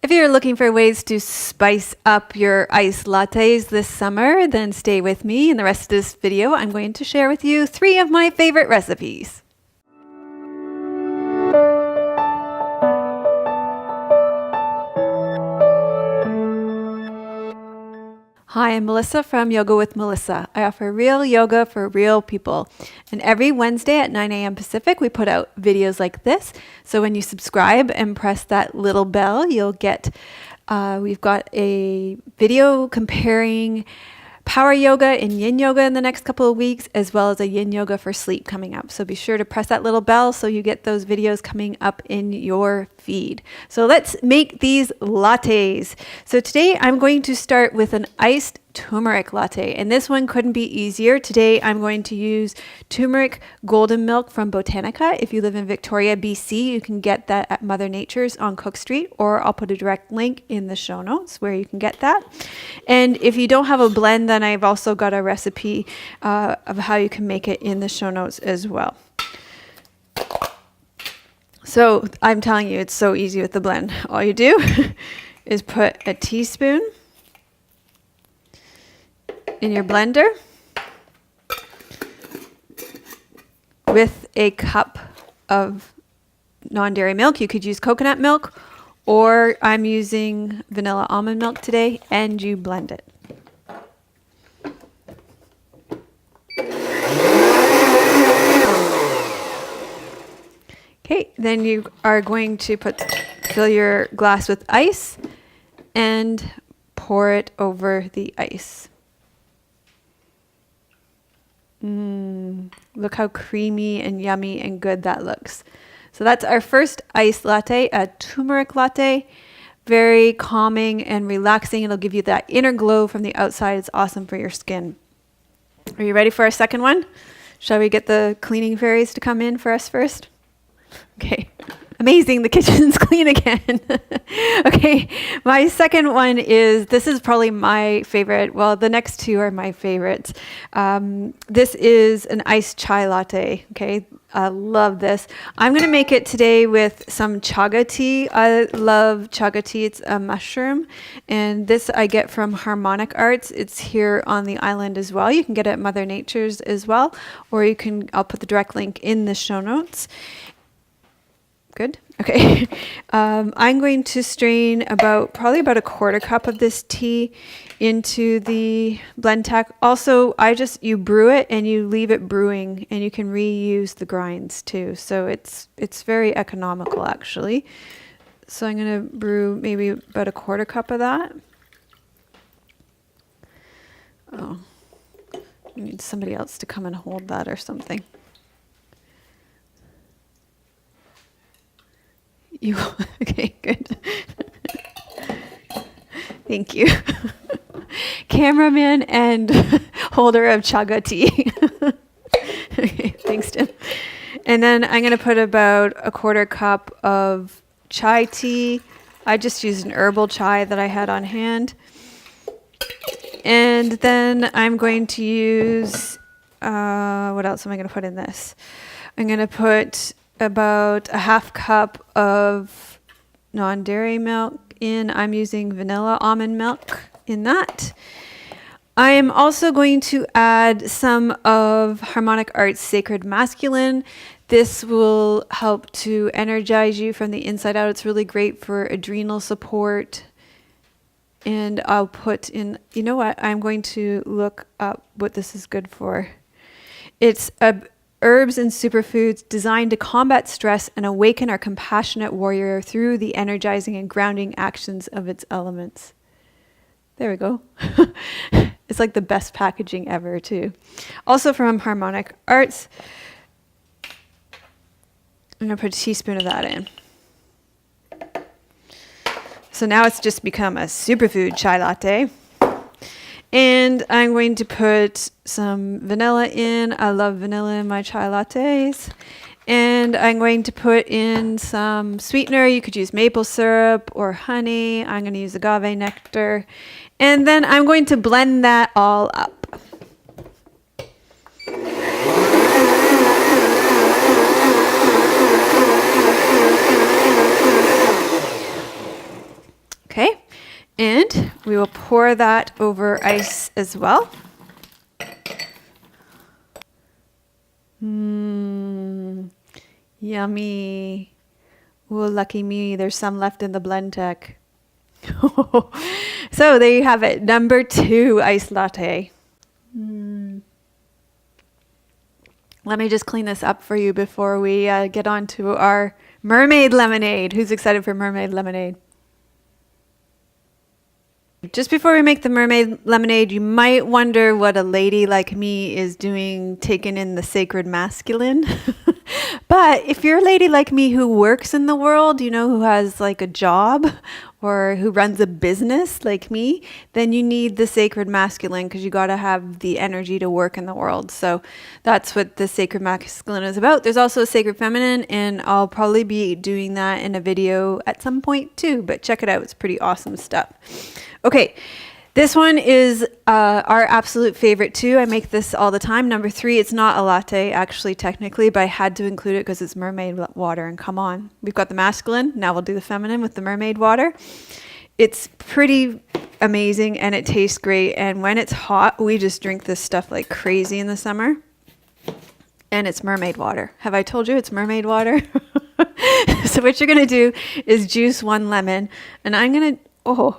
If you're looking for ways to spice up your iced lattes this summer, then stay with me. In the rest of this video, I'm going to share with you 3 of my favorite recipes. Hi, I'm Melissa from Yoga with Melissa. I offer real yoga for real people. And every Wednesday at 9 a.m. Pacific, we put out videos like this. So when you subscribe and press that little bell, you'll get, we've got a video comparing power yoga and yin yoga in the next couple of weeks, as well as a yin yoga for sleep coming up. So be sure to press that little bell so you get those videos coming up in your feed. So let's make these lattes. So today I'm going to start with an iced turmeric latte, and this one couldn't be easier. Today I'm going to use turmeric golden milk from Botanica. If you live in Victoria, BC, you can get that at Mother Nature's on Cook Street, or I'll put a direct link in the show notes where you can get that. And if you don't have a blend, then I've also got a recipe of how you can make it in the show notes as well. So I'm telling you, it's so easy with the blend. All you do is put a teaspoon in your blender with a cup of non-dairy milk. You could use coconut milk, or I'm using vanilla almond milk today, and you blend it. Okay, then you are going to fill your glass with ice and pour it over the ice. Look how creamy and yummy and good that looks. So that's our first iced latte, a turmeric latte. Very calming and relaxing. It'll give you that inner glow from the outside. It's awesome for your skin. Are you ready for our second one? Shall we get the cleaning fairies to come in for us first? Okay. Amazing, the kitchen's clean again. Okay, my second one this is probably my favorite. Well, the next 2 are my favorites. This is an iced chai latte, okay? I love this. I'm going to make it today with some chaga tea. I love chaga tea. It's a mushroom, and this I get from Harmonic Arts. It's here on the island as well. You can get it at Mother Nature's as well, or I'll put the direct link in the show notes. Good. Okay. I'm going to strain probably about a 1/4 cup of this tea into the blend tack. Also, you brew it and you leave it brewing, and you can reuse the grinds too. So it's very economical actually. So I'm going to brew maybe about a 1/4 cup of that. Oh, I need somebody else to come and hold that or something. Okay, good. Thank you. Cameraman and holder of chaga tea. Okay, thanks, Tim. And then I'm going to put about a 1/4 cup of chai tea. I just used an herbal chai that I had on hand. And then I'm going to use, what else am I going to put in this? I'm going to put about a 1/2 cup of non-dairy milk in. I'm using vanilla almond milk in that. I am also going to add some of Harmonic Arts Sacred Masculine. This will help to energize you from the inside out. It's really great for adrenal support. And I'll put in, you know what? I'm going to look up what this is good for. It's herbs and superfoods designed to combat stress and awaken our compassionate warrior through the energizing and grounding actions of its elements. There we go. It's like the best packaging ever too. Also from Harmonic Arts. I'm going to put a teaspoon of that in. So now it's just become a superfood chai latte. And I'm going to put some vanilla in. I love vanilla in my chai lattes. And I'm going to put in some sweetener. You could use maple syrup or honey. I'm going to use agave nectar. And then I'm going to blend that all up. Okay, and we will pour that over ice as well. Yummy. Oh, lucky me. There's some left in the blend tech. So there you have it. Number 2 iced latte. Let me just clean this up for you before we get on to our mermaid lemonade. Who's excited for mermaid lemonade? Just before we make the mermaid lemonade, you might wonder what a lady like me is doing taking in the sacred masculine. But if you're a lady like me who works in the world, you know, who has like a job or who runs a business like me, then you need the sacred masculine because you got to have the energy to work in the world. So that's what the sacred masculine is about. There's also a sacred feminine, and I'll probably be doing that in a video at some point too, but check it out. It's pretty awesome stuff. Okay. This one is our absolute favorite too. I make this all the time. Number 3, it's not a latte actually technically, but I had to include it because it's mermaid water. And come on, we've got the masculine. Now we'll do the feminine with the mermaid water. It's pretty amazing and it tastes great. And when it's hot, we just drink this stuff like crazy in the summer. And it's mermaid water. Have I told you it's mermaid water? So what you're going to do is juice 1 lemon. And I'm going to,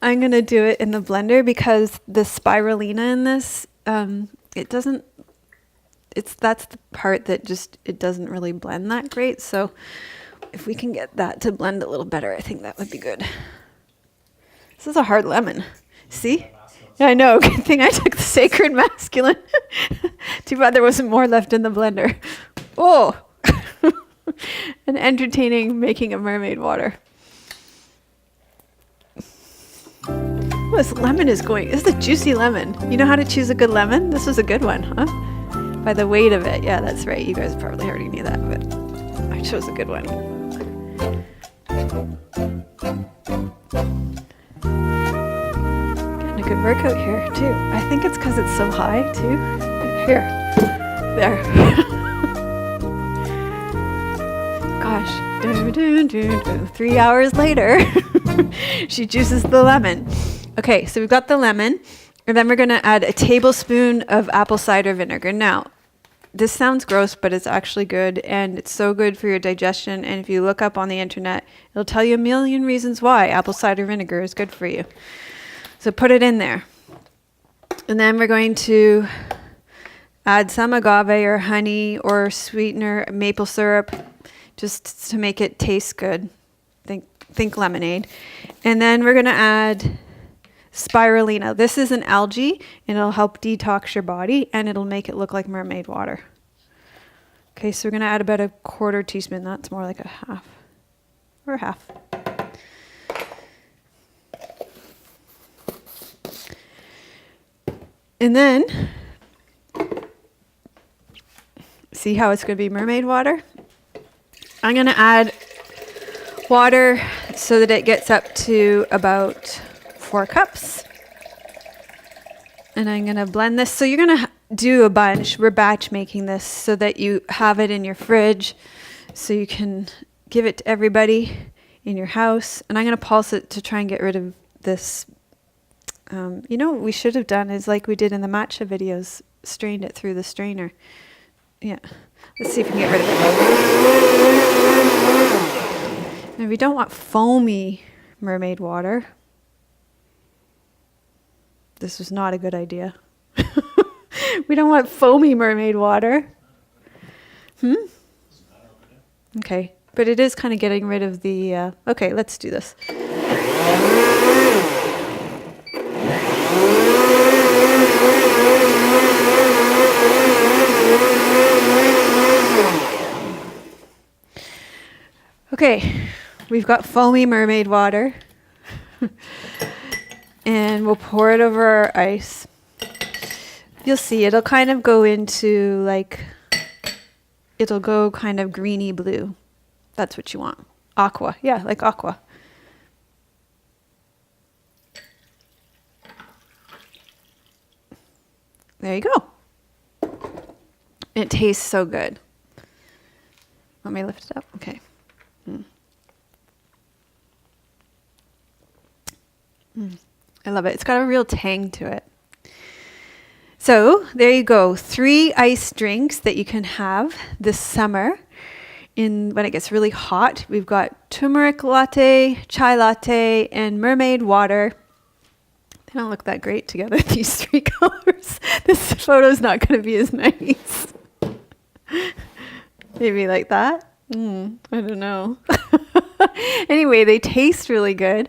I'm going to do it in the blender because the spirulina in this, that's the part that just, it doesn't really blend that great. So if we can get that to blend a little better, I think that would be good. This is a hard lemon. See? Yeah, I know. Good thing I took the sacred masculine. Too bad there wasn't more left in the blender. Oh, and entertaining making a mermaid water. Oh, this lemon is going, this is a juicy lemon. You know how to choose a good lemon? This was a good one, huh? By the weight of it. Yeah, that's right. You guys probably already knew that, but I chose a good one. Getting a good workout here, too. I think it's because it's so high, too. Here. There. Gosh. 3 hours later, she juices the lemon. Okay, so we've got the lemon, and then we're going to add a tablespoon of apple cider vinegar. Now, this sounds gross, but it's actually good, and it's so good for your digestion. And if you look up on the internet, it'll tell you a million reasons why apple cider vinegar is good for you. So put it in there. And then we're going to add some agave or honey or sweetener, maple syrup, just to make it taste good. Think lemonade. And then we're going to add spirulina. This is an algae, and it'll help detox your body, and it'll make it look like mermaid water. Okay, so we're going to add about a 1/4 teaspoon. That's more like a half. Or half. And then, see how it's going to be mermaid water? I'm going to add water so that it gets up to about 4 cups. And I'm going to blend this. So you're going to do a bunch. We're batch making this so that you have it in your fridge so you can give it to everybody in your house. And I'm going to pulse it to try and get rid of this. You know what we should have done is like we did in the matcha videos, strained it through the strainer. Yeah. Let's see if we can get rid of it. Now we don't want foamy mermaid water. This was not a good idea. We don't want foamy mermaid water. Okay, but it is kind of getting rid of the... okay, let's do this. Okay, we've got foamy mermaid water. And we'll pour it over our ice. You'll see it'll kind of go into like, it'll go kind of greeny blue. That's what you want. Aqua, yeah, like aqua. There you go. It tastes so good. Want me to lift it up? Okay. I love it. It's got a real tang to it. So there you go. 3 ice drinks that you can have this summer when it gets really hot. We've got Turmeric Latte, Chai Latte, and Mermaid Water. They don't look that great together, these 3 colors. This photo's not going to be as nice. Maybe like that? I don't know. Anyway, they taste really good.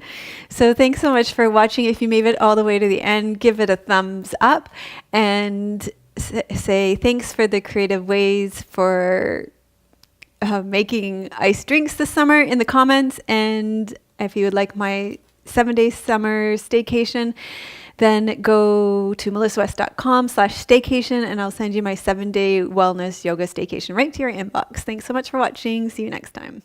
So thanks so much for watching. If you made it all the way to the end, give it a thumbs up and say thanks for the creative ways for making ice drinks this summer in the comments. And if you would like my 7-day summer staycation, then go to melissawest.com/staycation and I'll send you my 7-day wellness yoga staycation right to your inbox. Thanks so much for watching. See you next time.